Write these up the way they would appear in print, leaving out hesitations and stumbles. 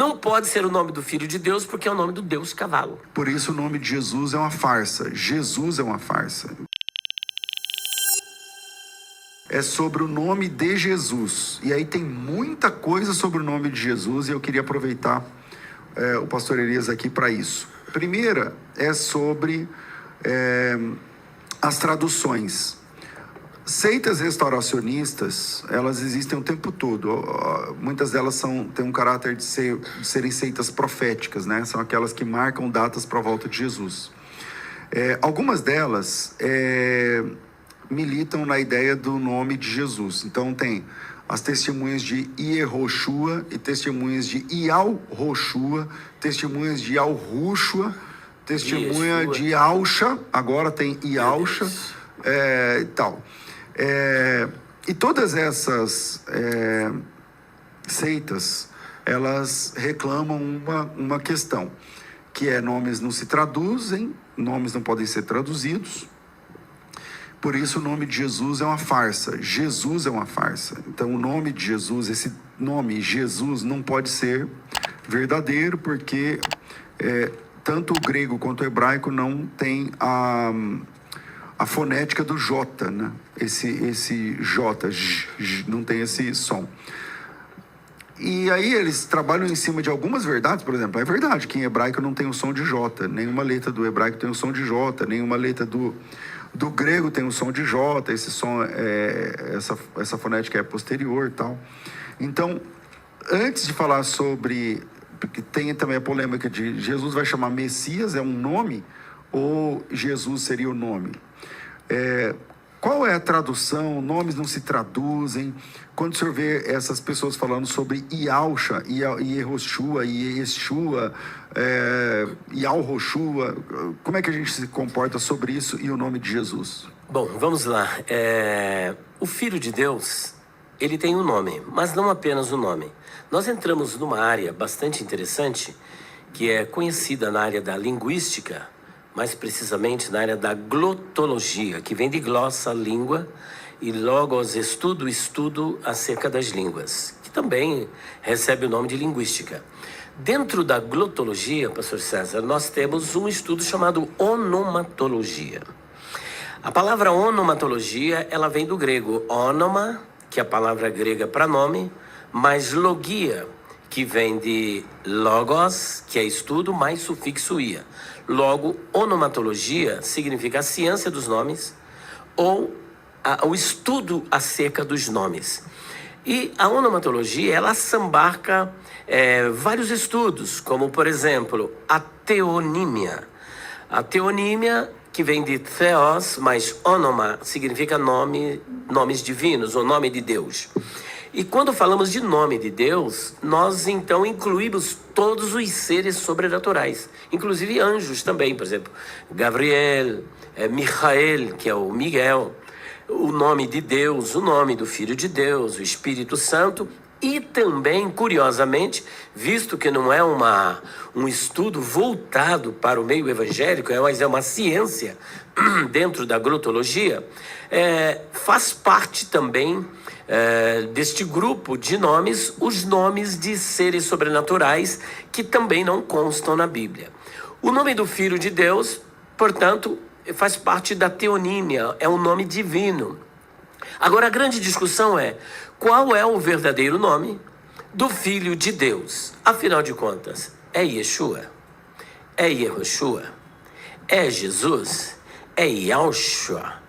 não pode ser o nome do Filho de Deus, porque é o nome do Deus cavalo. Por isso o nome de Jesus é uma farsa. Jesus é uma farsa. É sobre o nome de Jesus. E aí tem muita coisa sobre o nome de Jesus e eu queria aproveitar o pastor Elias aqui para isso. Primeira é sobre as traduções. Seitas restauracionistas, elas existem o tempo todo. Muitas delas têm um caráter de serem seitas proféticas, né? São aquelas que marcam datas para a volta de Jesus. Algumas delas militam na ideia do nome de Jesus. Então tem as testemunhas de Iehoshua e testemunhas de Ial-Roshua, testemunhas de Al-Rushua, testemunha de Ialcha, agora tem Ialcha e tal. E todas essas seitas, elas reclamam uma questão, que é: nomes não se traduzem, nomes não podem ser traduzidos, por isso o nome de Jesus é uma farsa. Jesus é uma farsa. Então o nome de Jesus, esse nome Jesus, não pode ser verdadeiro, porque tanto o grego quanto o hebraico não tem a fonética do J, né? Esse J, não tem esse som. E aí eles trabalham em cima de algumas verdades. Por exemplo, é verdade que em hebraico não tem o som de J, nenhuma letra do hebraico tem o som de J, nenhuma letra do grego tem o som de J, esse som, essa fonética é posterior e tal. Então, antes de falar sobre, porque tem também a polêmica de Jesus vai chamar Messias, é um nome, ou Jesus seria o nome? Qual é a tradução? Nomes não se traduzem. Quando o senhor vê essas pessoas falando sobre Ialcha, Iehoshua, Yeshua, Ial-Roshua, como é que a gente se comporta sobre isso e o nome de Jesus? Bom, vamos lá. O Filho de Deus, ele tem um nome, mas não apenas o nome. Nós entramos numa área bastante interessante, que é conhecida na área da linguística, mais precisamente na área da glotologia, que vem de glossa, língua, e logos, estudo acerca das línguas, que também recebe o nome de linguística. Dentro da glotologia, pastor César, nós temos um estudo chamado onomatologia. A palavra onomatologia, ela vem do grego onoma, que é a palavra grega para nome, mais logia, que vem de logos, que é estudo, mais sufixo ia. Logo, onomatologia significa a ciência dos nomes ou o estudo acerca dos nomes. E a onomatologia, ela assambarca vários estudos, como, por exemplo, a teonímia. A teonímia, que vem de theos, mais onoma, significa nomes divinos, ou nome de Deus. E quando falamos de nome de Deus, nós então incluímos todos os seres sobrenaturais, inclusive anjos também, por exemplo, Gabriel, Michael, que é o Miguel, o nome de Deus, o nome do Filho de Deus, o Espírito Santo, e também, curiosamente, visto que não é um estudo voltado para o meio evangélico, mas é uma ciência dentro da glotologia, faz parte também deste grupo de nomes, os nomes de seres sobrenaturais que também não constam na Bíblia. O nome do Filho de Deus, portanto, faz parte da teonímia, é um nome divino. Agora a grande discussão é: qual é o verdadeiro nome do Filho de Deus? Afinal de contas, é Yeshua? É Yehoshua? É Jesus? É Yalshua?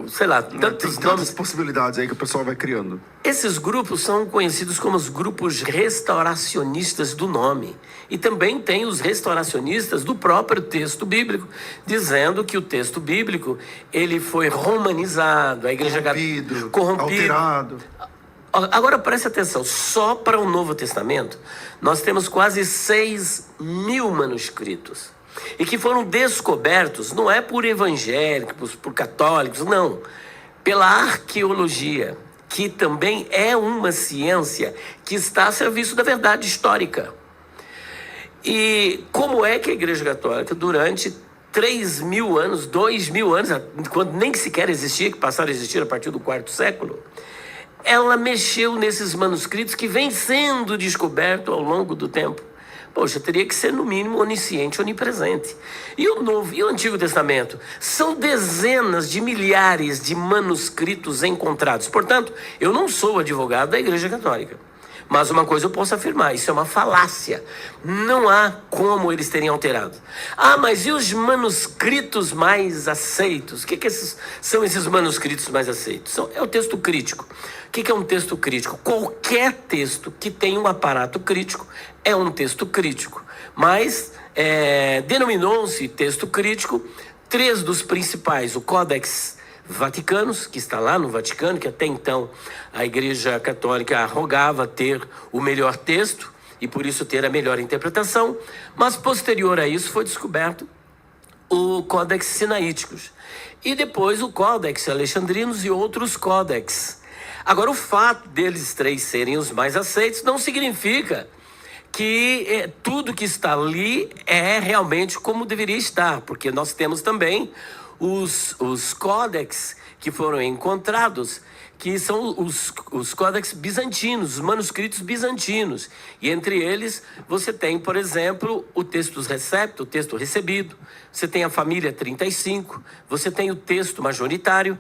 Sei lá, tantos nomes, possibilidades aí que o pessoal vai criando. Esses grupos são conhecidos como os grupos restauracionistas do nome. E também tem os restauracionistas do próprio texto bíblico, dizendo que o texto bíblico, ele foi romanizado, a igreja corrompido, alterado. Agora preste atenção, só para o Novo Testamento, nós temos quase 6.000 manuscritos. E que foram descobertos, não é por evangélicos, por católicos, não. Pela arqueologia, que também é uma ciência que está a serviço da verdade histórica. E como é que a Igreja Católica, durante 3.000 anos, 2.000 anos, quando nem sequer existia, que passaram a existir a partir do 4º século, ela mexeu nesses manuscritos que vêm sendo descobertos ao longo do tempo. Poxa, teria que ser no mínimo onisciente, onipresente. E o Novo e o Antigo Testamento são dezenas de milhares de manuscritos encontrados. Portanto, eu não sou advogado da Igreja Católica. Mas uma coisa eu posso afirmar, isso é uma falácia. Não há como eles terem alterado. Ah, mas e os manuscritos mais aceitos? O que são esses manuscritos mais aceitos? É o texto crítico. O que é um texto crítico? Qualquer texto que tenha um aparato crítico é um texto crítico. Mas denominou-se texto crítico 3 dos principais: o Codex Vaticanos, que está lá no Vaticano, que até então a Igreja Católica arrogava ter o melhor texto e por isso ter a melhor interpretação, mas posterior a isso foi descoberto o Codex Sinaíticos e depois o Codex Alexandrinos e outros códex. Agora, o fato deles 3 serem os mais aceitos não significa que tudo que está ali é realmente como deveria estar, porque nós temos também os códex que foram encontrados, que são os códex bizantinos, os manuscritos bizantinos. E entre eles você tem, por exemplo, o textus recepto, o texto recebido, você tem a família 35, você tem o texto majoritário.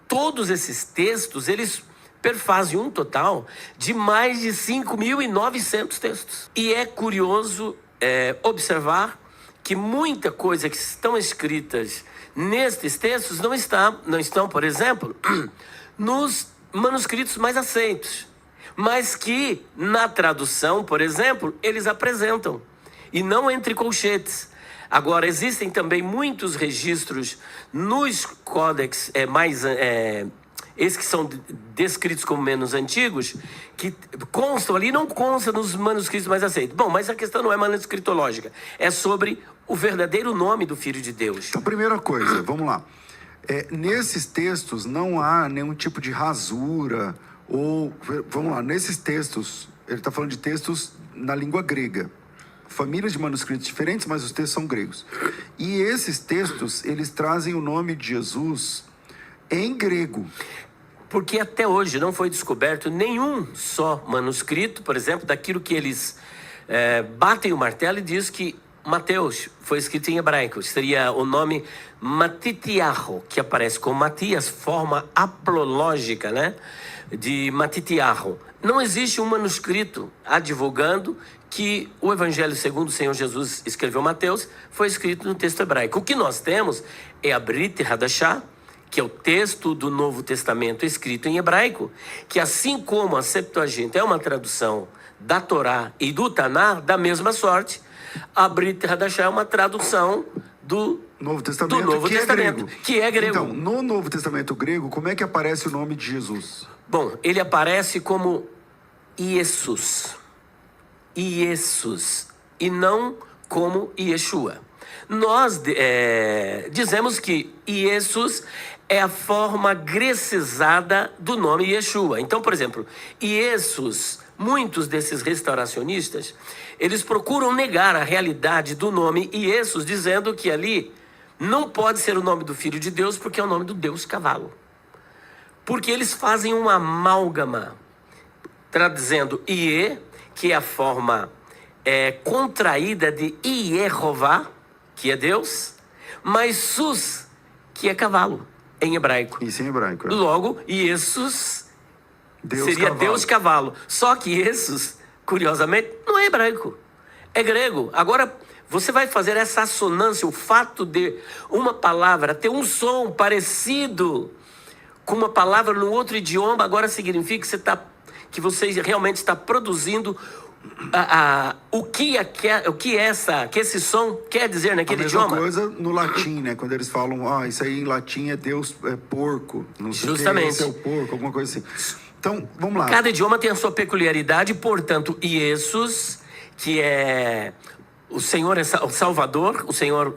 Todos esses textos, eles perfazem um total de mais de 5.900 textos. E é curioso observar que muita coisa que estão escritas nestes textos não estão, por exemplo, nos manuscritos mais aceitos, mas que na tradução, por exemplo, eles apresentam, e não entre colchetes. Agora, existem também muitos registros nos códex esses que são descritos como menos antigos, que constam ali, não constam nos manuscritos mais aceitos. Bom, mas a questão não é manuscritológica, é sobre o verdadeiro nome do Filho de Deus. Então, primeira coisa, vamos lá. Nesses textos não há nenhum tipo de rasura, ou, vamos lá, nesses textos, ele está falando de textos na língua grega. Famílias de manuscritos diferentes, mas os textos são gregos. E esses textos, eles trazem o nome de Jesus em grego. Porque até hoje não foi descoberto nenhum só manuscrito, por exemplo, daquilo que eles batem o martelo e diz que Mateus foi escrito em hebraico. Seria o nome Matitiaho, que aparece com Matias, forma aplológica, né? De Matitiaho. Não existe um manuscrito advogando que o Evangelho segundo o Senhor Jesus escreveu Mateus foi escrito no texto hebraico. O que nós temos é a Brit Hadashah, que é o texto do Novo Testamento escrito em hebraico, que assim como a Septuaginta é uma tradução da Torá e do Taná, da mesma sorte, a Brit Hadashah é uma tradução do Novo Testamento, que é grego. Então, no Novo Testamento grego, como é que aparece o nome de Jesus? Bom, ele aparece como Iesus, e não como Yeshua. Nós dizemos que Iesus é a forma grecizada do nome Yeshua. Então, por exemplo, Iesus, muitos desses restauracionistas, eles procuram negar a realidade do nome Iesus, dizendo que ali não pode ser o nome do Filho de Deus, porque é o nome do Deus cavalo. Porque eles fazem uma amálgama, traduzindo Ie, que é a forma contraída de Yehová, que é Deus, mas Sus, que é cavalo, em hebraico. Isso em hebraico. Logo, Iesus seria cavalo. Deus cavalo. Só que Iesus, curiosamente, não é hebraico, é grego. Agora, você vai fazer essa assonância, o fato de uma palavra ter um som parecido com uma palavra no outro idioma, agora significa que você realmente está produzindo o que esse som quer dizer naquele idioma. A mesma coisa no latim, né? Quando eles falam, isso aí em latim é Deus porco. Não sei. Justamente. Esse é o porco, alguma coisa assim. Então, vamos lá. Cada idioma tem a sua peculiaridade, portanto, Iesus, que é o Senhor é o Salvador, o Senhor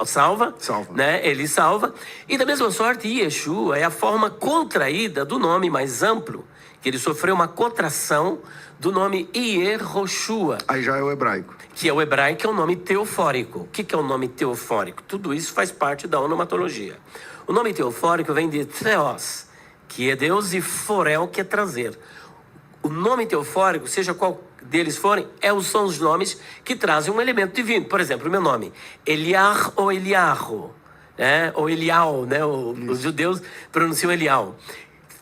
salva, né? Ele salva. E da mesma sorte, Yeshua é a forma contraída do nome mais amplo, que ele sofreu uma contração do nome Yehoshua. Aí já é o hebraico. Que é o hebraico, que é o nome teofórico. O que é o nome teofórico? Tudo isso faz parte da onomatologia. O nome teofórico vem de theos, que é Deus, e forel, que é trazer. O nome teofórico, seja qual deles forem, são os nomes que trazem um elemento divino. Por exemplo, o meu nome, Eliar ou Eliarro, né? Ou Elial, né? Os judeus pronunciam Elial.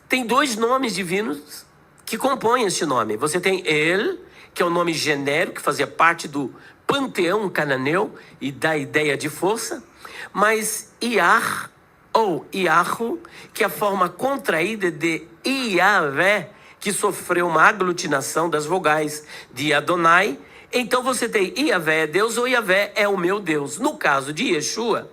Tem dois nomes divinos que compõem este nome. Você tem El, que é um nome genérico, que fazia parte do panteão cananeu e da ideia de força, mas Iar ou Iarro, que é a forma contraída de Iavé, que sofreu uma aglutinação das vogais de Adonai. Então você tem Iavé é Deus ou Iavé é o meu Deus. No caso de Yeshua,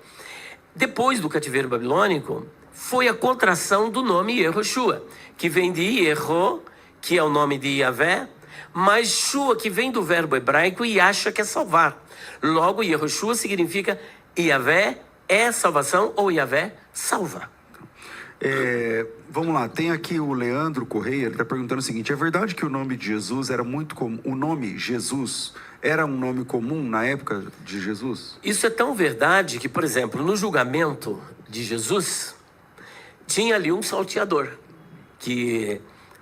depois do cativeiro babilônico, foi a contração do nome Yehoshua, que vem de Yerho, que é o nome de Iavé, mas Shua, que vem do verbo hebraico Yasha, que é salvar. Logo, Yehoshua significa Iavé é salvação ou Iavé salva. Vamos lá, tem aqui o Leandro Correia, ele está perguntando o seguinte: é verdade que o nome de Jesus era muito comum? O nome Jesus era um nome comum na época de Jesus? Isso é tão verdade que, por exemplo, no julgamento de Jesus, tinha ali um salteador, que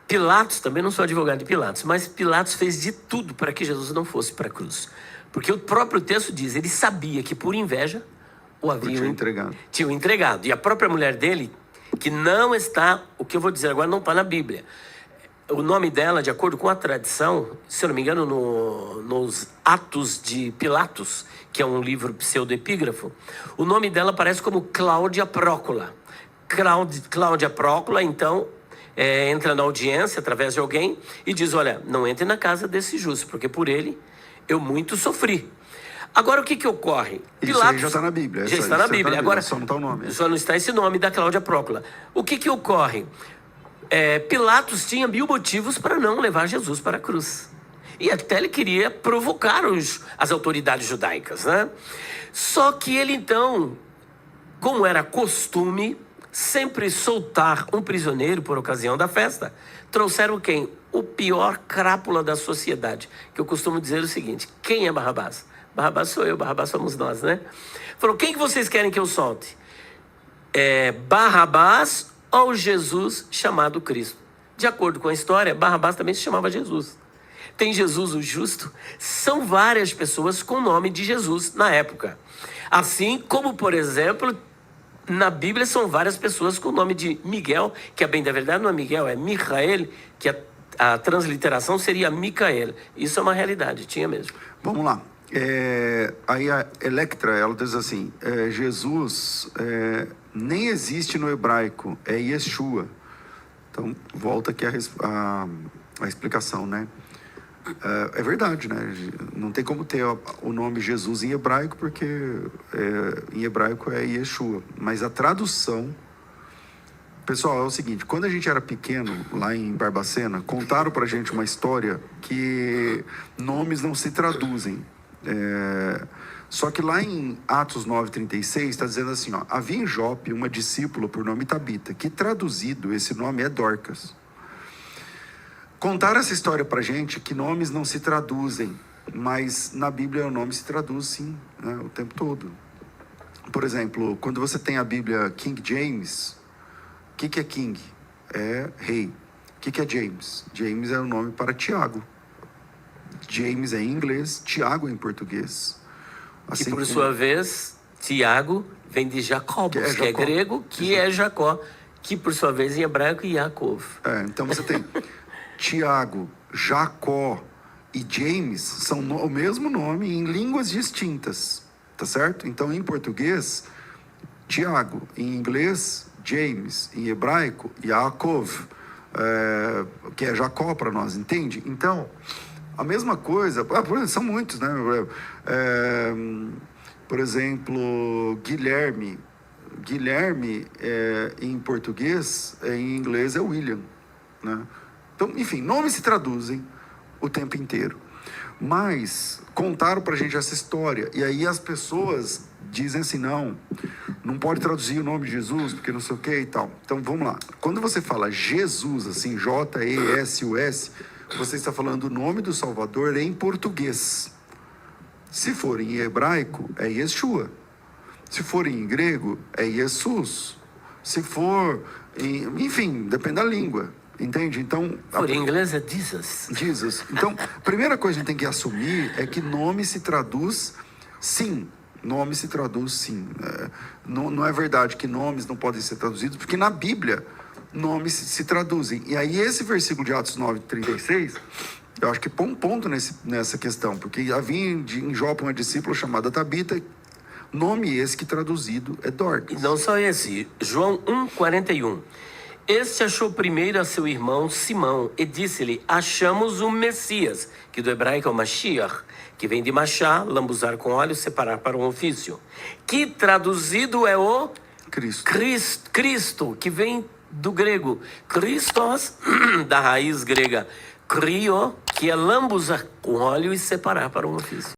Pilatos, também não sou advogado de Pilatos, mas Pilatos fez de tudo para que Jesus não fosse para a cruz. Porque o próprio texto diz, ele sabia que por inveja o haviam entregado. E a própria mulher dele, que não está, o que eu vou dizer agora não está na Bíblia. O nome dela, de acordo com a tradição, se eu não me engano, nos Atos de Pilatos, que é um livro pseudoepígrafo, o nome dela aparece como Cláudia Prócula. Cláudia Prócula, então, entra na audiência através de alguém e diz: olha, não entre na casa desse justo, porque por ele eu muito sofri. Agora, o que ocorre? Isso aí já está na Bíblia. Já está na Bíblia. Agora, só não está o nome. Só não está esse nome da Cláudia Prócula. O que ocorre? Pilatos tinha 1000 motivos para não levar Jesus para a cruz. E até ele queria provocar as autoridades judaicas, né? Só que ele, então, como era costume, sempre soltar um prisioneiro por ocasião da festa, trouxeram quem? O pior crápula da sociedade. Que eu costumo dizer o seguinte: quem é Barrabás? Barrabás sou eu, Barrabás somos nós, né? Falou: quem que vocês querem que eu solte? Barrabás ou Jesus chamado Cristo? De acordo com a história, Barrabás também se chamava Jesus. Tem Jesus o justo. São várias pessoas com o nome de Jesus na época. Assim como, por exemplo, na Bíblia são várias pessoas com o nome de Miguel, que a bem da verdade não é Miguel, é Michael, que a transliteração seria Micael. Isso é uma realidade, tinha mesmo. Vamos lá. Aí a Electra, ela diz assim: Jesus nem existe no hebraico, é Yeshua. Então, volta aqui a explicação, né? É verdade, né? Não tem como ter o nome Jesus em hebraico, porque em hebraico é Yeshua. Mas a tradução... Pessoal, é o seguinte: quando a gente era pequeno, lá em Barbacena, contaram pra gente uma história que nomes não se traduzem. Só que lá em Atos 9:36 está dizendo assim, ó: havia em Jope uma discípula por nome Tabita, que traduzido esse nome é Dorcas. Contaram essa história pra gente, que nomes não se traduzem, mas na Bíblia o nome se traduz sim, né, o tempo todo. Por exemplo, quando você tem a Bíblia King James, o que é King? É rei. O que é James? James é o nome para Tiago. James é em inglês, Tiago é em português. Assim, que por sua vez, Tiago vem de Jacobos, que é grego, que é Jacó, que por sua vez em hebraico é Yaakov. Então você tem Tiago, Jacó e James são o mesmo nome em línguas distintas, tá certo? Então em português, Tiago, em inglês, James, em hebraico, Yaakov, que é Jacó para nós, entende? Então, a mesma coisa, são muitos, né? Por exemplo, Guilherme. Guilherme, em português, em inglês é William, né? Então, enfim, nomes se traduzem o tempo inteiro. Mas contaram pra gente essa história, e aí as pessoas dizem assim: não pode traduzir o nome de Jesus, porque não sei o que e tal. Então, vamos lá. Quando você fala Jesus, assim, J-E-S-U-S, você está falando o nome do Salvador em português. Se for em hebraico, é Yeshua. Se for em grego, é Jesus. Se for, enfim, depende da língua, entende? Então, Por inglês é Jesus. Jesus. Então, a primeira coisa que a gente tem que assumir é que nome se traduz sim. Nome se traduz sim. Não é verdade que nomes não podem ser traduzidos, porque na Bíblia nomes se traduzem. E aí esse versículo de Atos 9:36, eu acho que põe um ponto nessa questão, porque havia em Jope uma discípula chamada Tabita, nome esse que traduzido é Dorcas. E não só esse, João 1:41. Este achou primeiro a seu irmão Simão e disse-lhe: achamos o Messias, que do hebraico é o Mashiach, que vem de machar, lambuzar com óleo, separar para um ofício. Que traduzido é o Cristo, que vem do grego Christos, da raiz grega Krio, que é lambuzar com óleo e separar para um ofício.